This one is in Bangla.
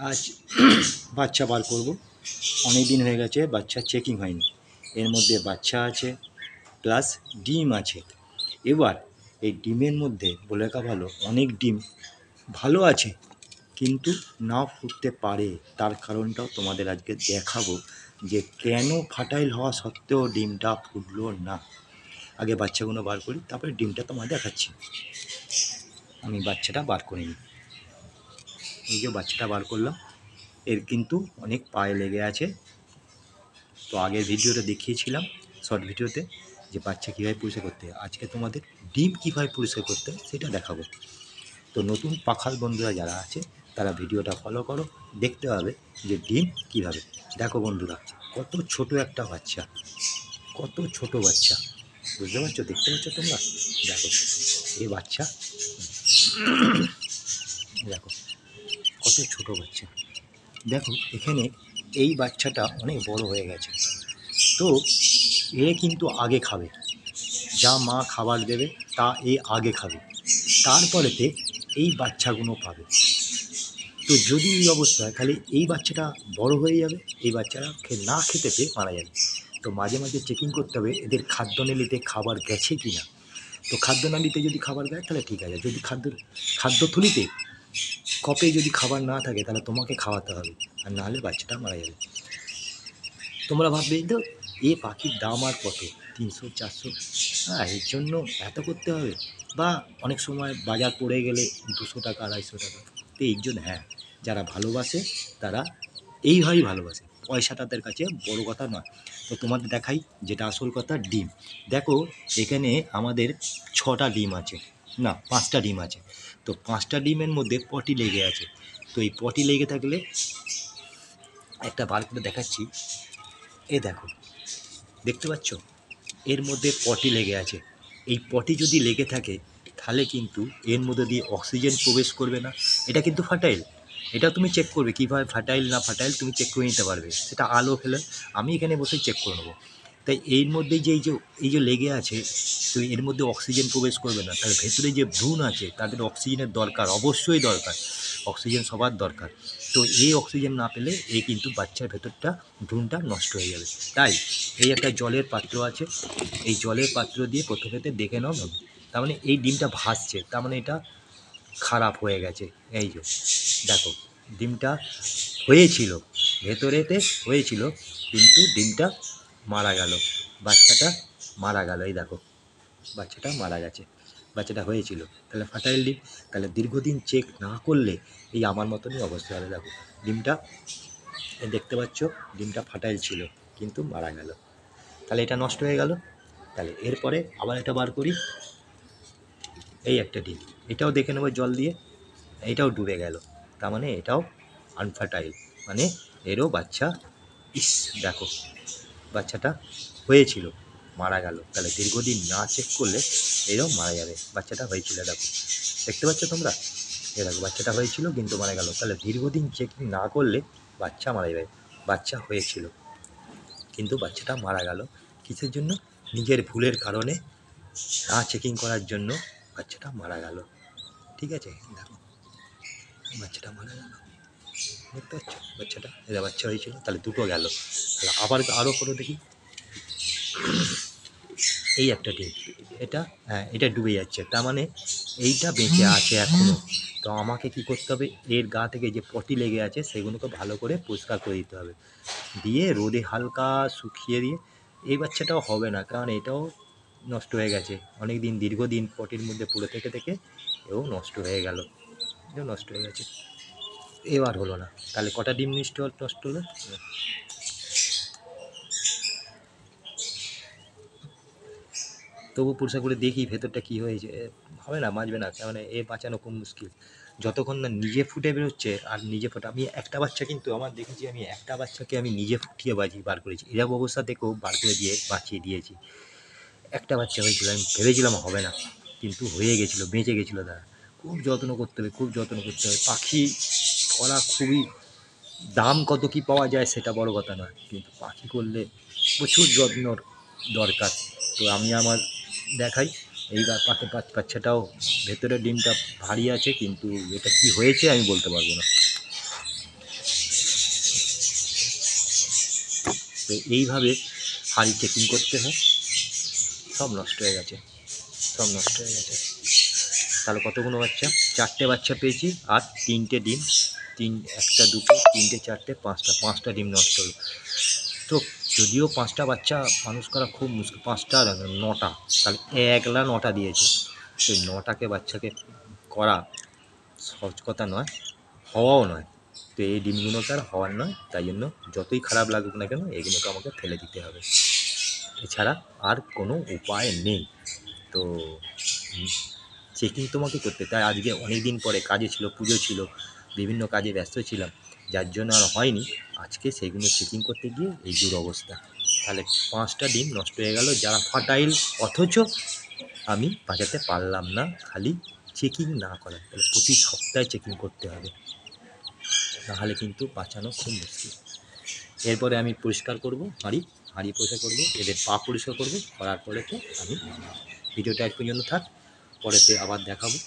আজ বাচ্চা বার করব। অনেক দিন হয়ে গেছে বাচ্চা চেকিং হয়নি। এর মধ্যে বাচ্চা আছে প্লাস ডিম আছে। এবার এই ডিমের মধ্যে বলে রাখা ভালো, অনেক ডিম ভালো আছে কিন্তু নাও ফুটতে পারে। তার কারণটাও তোমাদের আজকে দেখাবো যে কেন ফার্টাইল হওয়া সত্ত্বেও ডিমটা ফুটলো না। আগে বাচ্চাগুলো বার করি, তারপরে ডিমটা তোমাদের দেখাচ্ছি। আমি বাচ্চাটা বার করে নিই। এই যে বাচ্চাটা বার করলাম, এর কিন্তু অনেক পায়ে লেগে আছে। তো আগের ভিডিওটা দেখিয়েছিলাম শর্ট ভিডিওতে যে বাচ্চা কীভাবে পরিষ্কার করতে হয়। আজকে তোমাদের ডিম কীভাবে পরিষ্কার করতে হয় সেটা দেখাবো। তো নতুন পাখাল বন্ধুরা যারা আছে তারা ভিডিওটা ফলো করো, দেখতে হবে যে ডিম কীভাবে। দেখো বন্ধুরা, কত ছোট একটা বাচ্চা, কত ছোট বাচ্চা, বুঝতে পারছো? দেখতে পাচ্ছ তোমরা? দেখো এই বাচ্চা, দেখো কত ছোট বাচ্চা। দেখো এখানে এই বাচ্চাটা অনেক বড় হয়ে গেছে। তো এ কিন্তু আগে খাবে, যা মা খাবার দেবে তা এ আগে খাবে, তারপরেতে এই বাচ্চাগুলো পাবে। তো যদি এই অবস্থা হয় তাহলে এই বাচ্চাটা বড় হয়ে যাবে, এই বাচ্চারা না খেতে পেয়ে মারা যাবে। তো মাঝে মাঝে চেকিং করতে হবে এদের খাদ্যনালীতে খাবার গেছে কি না। তো খাদ্যনালীতে যদি খাবার দেয় তাহলে ঠিক আছে, যদি খাদ্যথলিতে কপে যদি খাবার না থাকে তাহলে তোমাকে খাওয়াতে হবে, আর নাহলে বাচ্চাটা মারা যাবে। তোমরা ভাববে তো এ পাখির দাম আর কত, 300-400, হ্যাঁ এর জন্য এত করতে হবে? বা অনেক সময় বাজার পড়ে গেলে 200 টাকা 250 টাকা। তো এই জন্য হ্যাঁ, যারা ভালোবাসে তারা এইভাবেই ভালোবাসে, পয়সা তাদের কাছে বড় কথা নয়। তো তোমাদের দেখাই যেটা আসল কথা, ডিম। দেখো এখানে আমাদের 6টা ডিম আছে, না 5টা ডিম আছে। তো 5টা ডিমের মধ্যে পটি লেগে আছে। তো এই পটি লেগে থাকলে একটা বার করে দেখাচ্ছি। এ দেখো, দেখতে পাচ্ছ এর মধ্যে পটি লেগে আছে। এই পটি যদি লেগে থাকে তাহলে কিন্তু এর মধ্যে দিয়ে অক্সিজেন প্রবেশ করবে না। এটা কিন্তু ফার্টাইল। এটা তুমি চেক করবে কীভাবে ফার্টাইল না ফার্টাইল, তুমি চেক করে নিতে পারবে সেটা আলো ফেলে। আমি এখানে বসে চেক করে নেবো। তাই এর মধ্যে যে এই যে লেগে আছে, তো এর মধ্যে অক্সিজেন প্রবেশ করবে না। তার ভেতরে যে ভ্রূণ আছে তাদের অক্সিজেনের দরকার, অবশ্যই দরকার, অক্সিজেন সবার দরকার। তো এই অক্সিজেন না পেলে এই কিন্তু বাচ্চার ভেতরটা ভ্রূণটা নষ্ট হয়ে যাবে। তাই এই একটা জলের পাত্র আছে, এই জলের পাত্র দিয়ে প্রথমেতে দেখে নাও। তার মানে এই ডিমটা ভাসছে, তার মানে এটা খারাপ হয়ে গেছে। এই যে দেখো ডিমটা হয়েছিল, ভেতরেতে হয়েছিল, কিন্তু ডিমটা মারা গেল, বাচ্চাটা মারা গেল। এই দেখো বাচ্চাটা মারা গেছে, বাচ্চাটা হয়েছিল তাহলে ফার্টাইল ডিম। তাহলে দীর্ঘদিন চেক না করলে এই আমার মতনই অবস্থা হবে। দেখো ডিমটা দেখতে পাচ্ছ, ডিমটা ফার্টাইল ছিল কিন্তু মারা গেল, তাহলে এটা নষ্ট হয়ে গেল। তাহলে এরপরে আবার এটা বার করি। এই একটা ডিম, এটাও দেখে নেবো জল দিয়ে, এটাও ডুবে গেল, তার মানে এটাও আনফার্টাইল, মানে এরও বাচ্চা। ইস দেখো বাচ্চাটা হয়েছিল মারা গেল। তাহলে দীর্ঘদিন না চেক করলে এরও মারা যাবে। বাচ্চাটা হয়েছিল দেখো, দেখতে পাচ্ছ তোমরা? এ দেখো বাচ্চাটা হয়েছিল কিন্তু মারা গেল। তাহলে দীর্ঘদিন চেকিং না করলে বাচ্চা মারা যাবে। বাচ্চা হয়েছিল কিন্তু বাচ্চাটা মারা গেল কিসের জন্য? নিজের ভুলের কারণে, না চেকিং করার জন্য বাচ্চাটা মারা গেল। ঠিক আছে, দেখো বাচ্চাটা মারা গেল, দেখতে পাচ্ছ বাচ্চাটা? এরা বাচ্চা হয়েছিল, তাহলে দুটো গেল। তাহলে আবার আরও করে দেখি। এই একটা ডিম, এটা হ্যাঁ এটা ডুবে যাচ্ছে, তার মানে এইটা বেঁচে আছে এখনও। তো আমাকে কি করতে হবে, এর গা থেকে যে পটি লেগে আছে সেগুলোকে ভালো করে পরিষ্কার করে দিতে হবে, দিয়ে রোদে হালকা শুকিয়ে দিয়ে। এই বাচ্চাটাও হবে না, কারণ এটাও নষ্ট হয়ে গেছে অনেক দিন, দীর্ঘদিন পটির মধ্যে পড়ে থেকে থেকে এও নষ্ট হয়ে গেল, এও নষ্ট হয়ে গেছে। এবার হলো না, তাহলে কটা ডিম নষ্ট হলো? তবু পরিষ্কার করে দেখি ভেতরটা কী হয়েছে। হবে না, বাঁচবে না, কারণ এ বাঁচানো খুব মুশকিল যতক্ষণ না নিজে ফুটে বেরোচ্ছে। আর নিজে ফোটা আমি একটা বাচ্চা কিন্তু আমার দেখেছি, আমি একটা বাচ্চাকে আমি নিজে ফুটিয়ে বার করেছি, এরকম অবস্থা দেখেও বার করে দিয়ে বাঁচিয়ে দিয়েছি। একটা বাচ্চা হয়েছিল, আমি ভেবেছিলাম হবে না, কিন্তু হয়ে গেছিলো, বেঁচে গেছিলো। তারা খুব যত্ন করতে হবে, খুব যত্ন করতে হবে। পাখি করা খুবই, দাম কত কী পাওয়া যায় সেটা বড় কথা নয়, কিন্তু পাখি করলে প্রচুর যত্নর দরকার। তো আমি আমার দেখাই, এইবার বাচ্চাটাও ভেতরে ডিমটা ভারী আছে, কিন্তু এটা কি হয়েছে আমি বলতে পারবো না। তো এইভাবে হাঁড়ি চেকিং করতে হয়। সব নষ্ট হয়ে গেছে, সব নষ্ট হয়ে গেছে। তাহলে কতগুলো বাচ্চা? 4টে বাচ্চা পেয়েছি আর 3টে ডিম, 1টা 2টো 3টে 4টে 5টা ডিম নষ্ট হলো। তো যদিও 5টা বাচ্চা মানুষ করা খুব মুশকিল, 5টা 9টা, তাহলে একলা 9টা দিয়েছে। তো 9টাকে বাচ্চাকে করা সহজ কথা নয়, হওয়াও নয়। তো এই ডিমগুলোকে আর হওয়ার নয়, তাই জন্য যতই খারাপ লাগুক না কেন এগুলোকে আমাকে ফেলে দিতে হবে, এছাড়া আর কোনো উপায় নেই। তো চেকিং তোমাকে করতে, তাই আজকে অনেক দিন পরে, কাজে ছিল, পুজো ছিল, বিভিন্ন কাজে ব্যস্ত ছিলাম, যার জন্য আর হয়নি। আজকে সেইগুলো চেকিং করতে গিয়ে এই দুরবস্থা। তাহলে 5টা ডিম নষ্ট হয়ে গেল, যারা ফার্টাইল, অথচ আমি বাঁচাতে পারলাম না খালি চেকিং না করা। তাহলে প্রতি সপ্তাহে চেকিং করতে হবে, নাহলে কিন্তু বাঁচানো খুব মুশকিল। এরপরে আমি পরিষ্কার করব হাঁড়ি পরিষ্কার করব, এদের পা পরিষ্কার করব, করার পরেতে আমি ভিডিওটা এক পর্যন্ত থাক, পরেতে আবার দেখাবো।